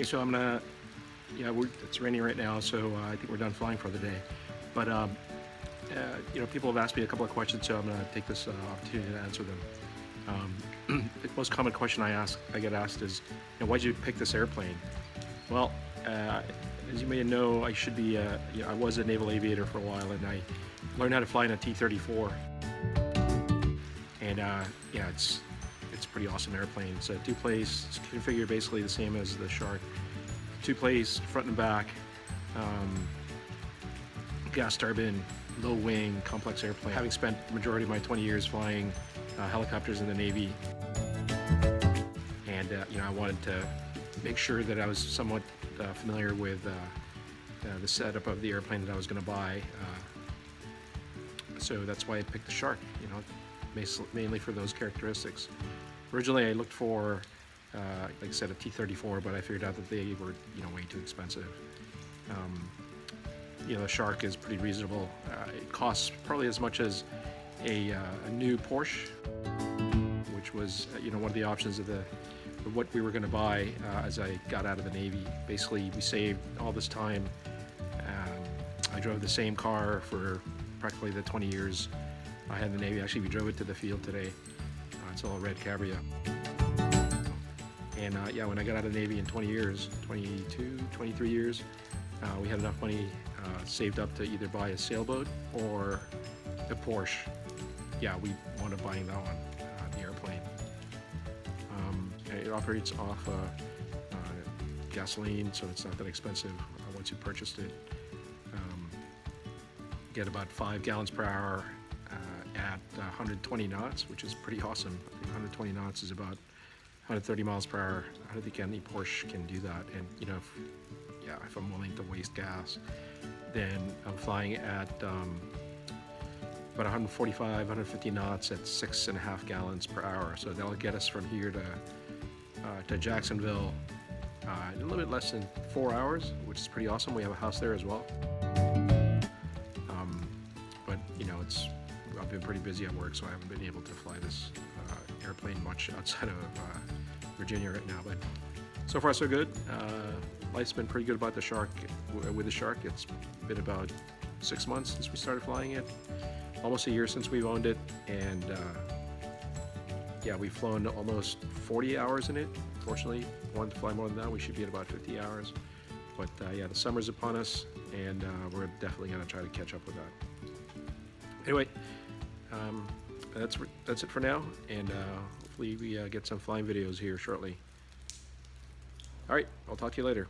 Okay, so it's raining right now, so I think we're done flying for the day. But people have asked me a couple of questions, so I'm gonna take this opportunity to answer them. The most common question I get asked is, why'd you pick this airplane? Well, as you may know, I was a naval aviator for a while, and I learned how to fly in a T-34. And it's a pretty awesome airplane. It's a two-place, it's configured basically the same as the Shark. Two-place, front and back, gas turbine, low wing, complex airplane. Having spent the majority of my 20 years flying helicopters in the Navy, and I wanted to make sure that I was somewhat familiar with the setup of the airplane that I was going to buy. So that's why I picked the Shark. Mainly for those characteristics. Originally, I looked for, like I said, a T-34, but I figured out that they were, way too expensive. The Shark is pretty reasonable. It costs probably as much as a new Porsche, which was, one of the options of what we were going to buy as I got out of the Navy. Basically, we saved all this time. I drove the same car for practically the 20 years I had in the Navy. Actually, we drove it to the field today. It's all red Cabrio. And when I got out of the Navy in 20 years, 22, 23 years, we had enough money saved up to either buy a sailboat or a Porsche. Yeah, we wound up buying that one, the airplane. It operates off gasoline, so it's not that expensive once you purchased it. Get about 5 gallons per hour at 120 knots, which is pretty awesome. I think 120 knots is about 130 miles per hour. I don't think any Porsche can do that. And if I'm willing to waste gas, then I'm flying at about 145, 150 knots at 6.5 gallons per hour. So that'll get us from here to Jacksonville in a little bit less than 4 hours, which is pretty awesome. We have a house there as well. But I've been pretty busy at work, so I haven't been able to fly this airplane much outside of Virginia right now. But so far so good. Life's been pretty good about the Shark. With the Shark, it's been about 6 months since we started flying it. Almost a year since we've owned it, and we've flown almost 40 hours in it. Fortunately, wanted to fly more than that. We should be at about 50 hours. But the summer's upon us, and we're definitely going to try to catch up with that. Anyway, that's it for now, and hopefully we get some flying videos here shortly. All right, I'll talk to you later.